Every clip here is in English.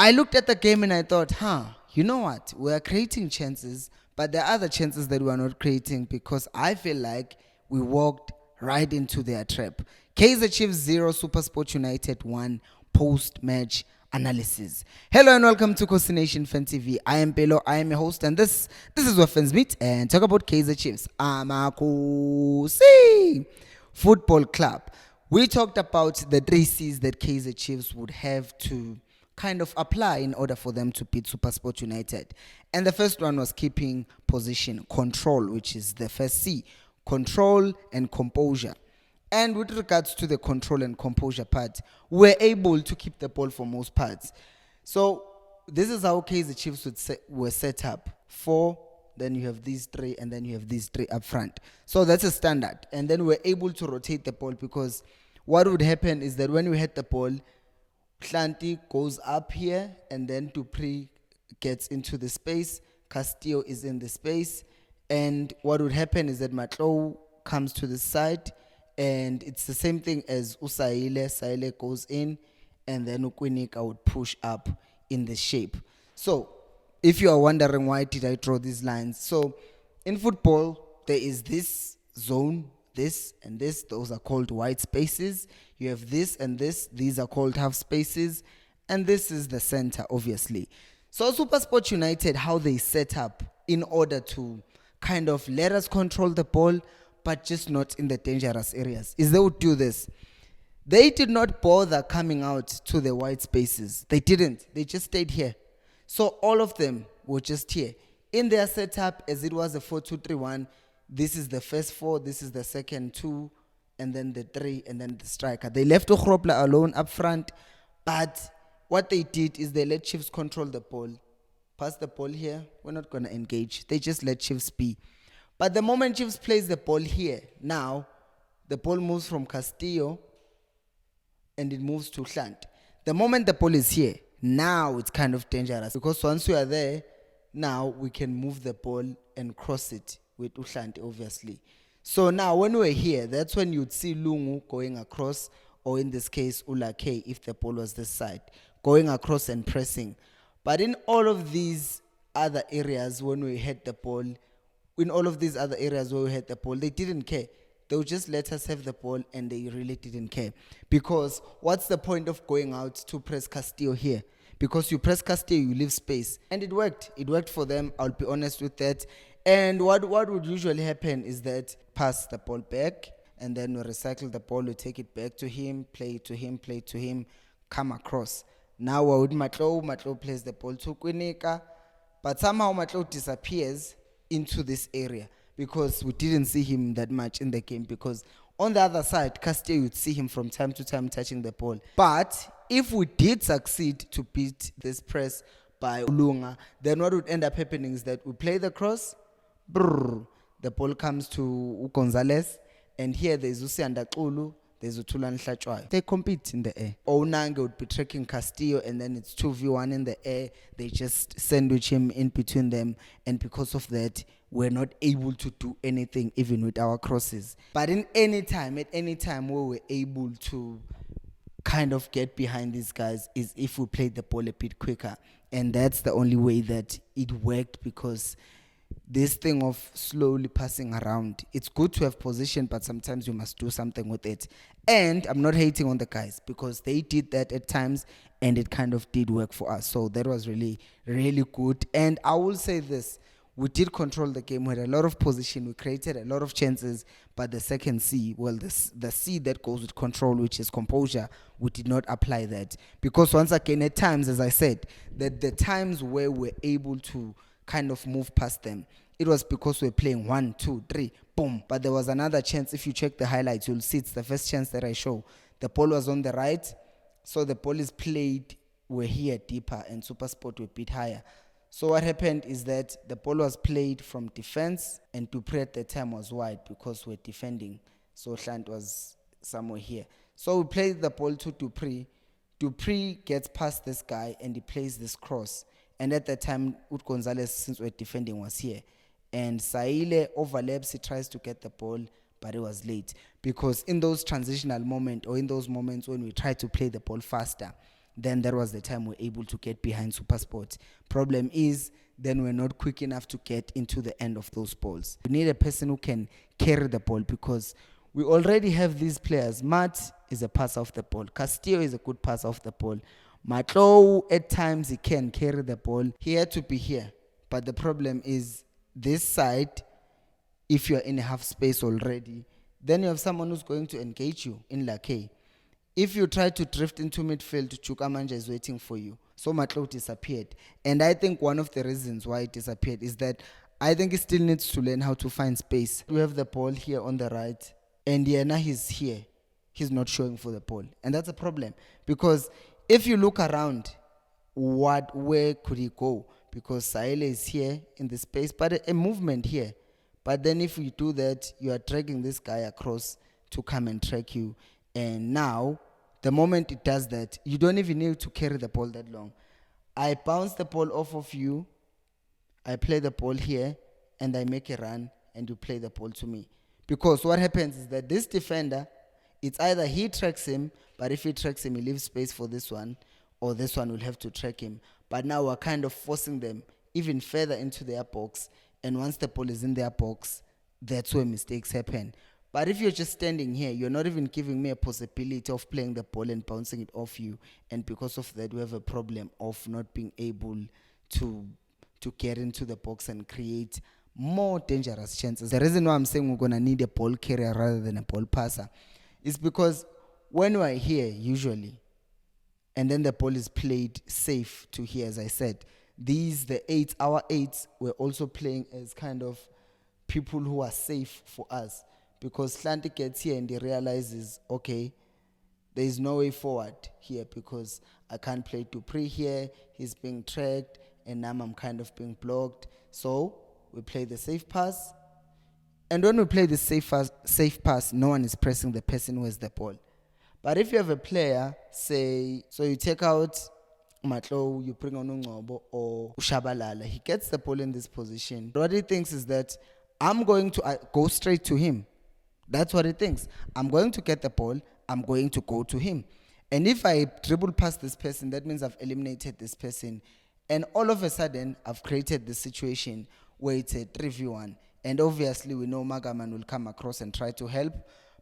I looked at the game and I thought, you know what? We are creating chances, but there are other chances that we are not creating because I feel like we walked right into their trap. Kaizer Chiefs 0, Supersport United 1 post-match analysis. Hello and welcome to Coast Nation Fan TV. I am Pelo, I am your host, and this is where fans meet and talk about Kaizer Chiefs. Amakosi Football Club. We talked about the 3 C's that Kaizer Chiefs would have to kind of apply in order for them to beat Supersport United. And the first one was keeping position, control, which is the first C, control and composure. And with regards to the control and composure part, we're able to keep the ball for most parts. So this is how Kaizer Chiefs were set up. 4, then you have these 3, and then you have these 3 up front. So that's a standard. And then we're able to rotate the ball because what would happen is that when we hit the ball, Planty goes up here, and then Dupree gets into the space. Castillo is in the space. And what would happen is that Matlo comes to the side, and it's the same thing as Usaile. Saile goes in, and then Ukwinika would push up in the shape. So, if you are wondering why did I draw these lines, so in football, there is this zone, this and this. Those are called white spaces. You have this and this. These are called half spaces. And this is the center, obviously. So Supersport United, how they set up in order to kind of let us control the ball, but just not in the dangerous areas, is they would do this. They did not bother coming out to the white spaces. They didn't. They just stayed here. So all of them were just here. In their setup, as it was a 4-2-3-1, this is the first 4, this is the second 2, and then the 3, and then the striker. They left Ochropla alone up front, but what they did is they let Chiefs control the ball. Pass the ball here, we're not going to engage. They just let Chiefs be. But the moment Chiefs plays the ball here, now the ball moves from Castillo and it moves to Hlant. The moment the ball is here, now it's kind of dangerous because once we are there, now we can move the ball and cross it with Uhlanti, obviously. So now when we're here, that's when you'd see Lungu going across, or in this case, Ulake, if the ball was this side, going across and pressing. But in all of these other areas, when we had the ball, in all of these other areas where we had the ball, they didn't care. They would just let us have the ball, and they really didn't care. Because what's the point of going out to press Castillo here? Because you press Castillo, you leave space. And it worked. It worked for them. I'll be honest with that. And what would usually happen is that pass the ball back, and then we recycle the ball, we take it back to him, play it to him, play it to him, come across. Now with Matlo plays the ball to Kwinika, but somehow Matlo disappears into this area because we didn't see him that much in the game, because on the other side, Castillo, you'd see him from time to time touching the ball. But if we did succeed to beat this press by Ulunga, then what would end up happening is that we play the cross, the ball comes to Gonzalez, and here there's Usianda Kulu, there's Utulan Hlachwayo. They compete in the air. Onange would be tracking Castillo, and then it's 2v1 in the air. They just sandwich him in between them, and because of that, we're not able to do anything even with our crosses. But at any time where we're able to kind of get behind these guys is if we play the ball a bit quicker. And that's the only way that it worked, because this thing of slowly passing around, it's good to have position, but sometimes you must do something with it. And I'm not hating on the guys, because they did that at times and it kind of did work for us. So that was really, really good. And I will say this, we did control the game. We had a lot of position. We created a lot of chances. But the second C, well, the C that goes with control, which is composure, we did not apply that. Because once again, at times, as I said, that the times where we're able to kind of move past them, it was because we're playing 1, 2, 3, boom. But there was another chance. If you check the highlights, you'll see it's the first chance that I show. The ball was on the right. So the ball is played, we're here deeper, and Supersport were a bit higher. So what happened is that the ball was played from defense, and Dupree at the time was wide because we're defending. So Hlant was somewhere here. So we played the ball to Dupree. Dupree gets past this guy, and he plays this cross. And at that time, Ut Gonzalez, since we're defending, was here. And Saile overlaps, he tries to get the ball, but it was late. Because in those transitional moments, or in those moments when we try to play the ball faster, then that was the time we're able to get behind Supersport. Problem is, then we're not quick enough to get into the end of those balls. We need a person who can carry the ball because we already have these players. Matt is a passer of the ball. Castillo is a good passer of the ball. Matlo, at times, he can carry the ball. He had to be here. But the problem is, this side, if you're in a half space already, then you have someone who's going to engage you in Lake. If you try to drift into midfield, Chukamanja is waiting for you. So Matlo disappeared. And I think one of the reasons why it disappeared is that I think he still needs to learn how to find space. We have the ball here on the right. And now he's here. He's not showing for the ball. And that's a problem. Because if you look around, where could he go? Because Saile is here in the space, but a movement here. But then if you do that, you are dragging this guy across to come and track you. And now, the moment it does that, you don't even need to carry the ball that long. I bounce the ball off of you, I play the ball here, and I make a run, and you play the ball to me. Because what happens is that this defender, it's either he tracks him, but if he tracks him, he leaves space for this one, or this one will have to track him. But now we're kind of forcing them even further into their box. And once the ball is in their box, that's where mistakes happen. But if you're just standing here, you're not even giving me a possibility of playing the ball and bouncing it off you. And because of that, we have a problem of not being able to get into the box and create more dangerous chances. The reason why I'm saying we're going to need a ball carrier rather than a ball passer is because when we're here, usually, and then the ball is played safe to here, as I said, our eights, were also playing as kind of people who are safe for us. Because Slanty gets here and he realizes, okay, there is no way forward here because I can't play Dupree here. He's being tracked and now I'm kind of being blocked. So we play the safe pass. And when we play the safe pass, no one is pressing the person who has the ball. But if you have a player, say, so you take out Matlo, you bring on Ungobo or Ushabalala, he gets the ball in this position. What he thinks is that I'm going to go straight to him. That's what he thinks. I'm going to get the ball. I'm going to go to him. And if I dribble past this person, that means I've eliminated this person. And all of a sudden, I've created this situation where it's a 3v1. And obviously, we know Magaman will come across and try to help.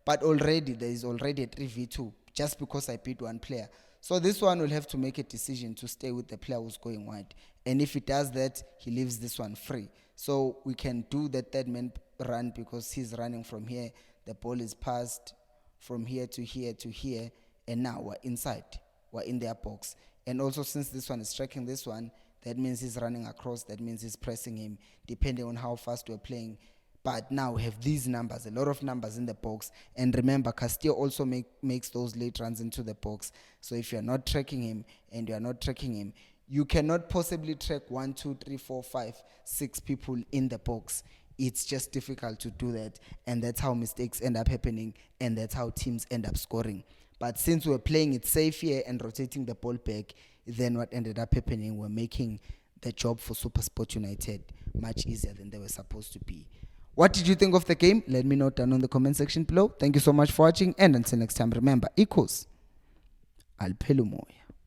But already, there is already a 3v2 just because I beat one player. So this one will have to make a decision to stay with the player who's going wide. And if he does that, he leaves this one free. So we can do the third man run because he's running from here. The ball is passed from here to here to here. And now we're inside. We're in their box. And also since this one is tracking this one, that means he's running across. That means he's pressing him, depending on how fast we're playing. But now we have these numbers, a lot of numbers in the box. And remember, Castillo also makes those late runs into the box. So if you're not tracking him and you're not tracking him, you cannot possibly track 1, 2, 3, 4, 5, 6 people in the box. It's just difficult to do that. And that's how mistakes end up happening. And that's how teams end up scoring. But since we're playing it safe here and rotating the ball back, then what ended up happening, we're making the job for Supersport United much easier than they were supposed to be. What did you think of the game? Let me know down in the comment section below. Thank you so much for watching. And until next time, remember, equals Alpelumoya.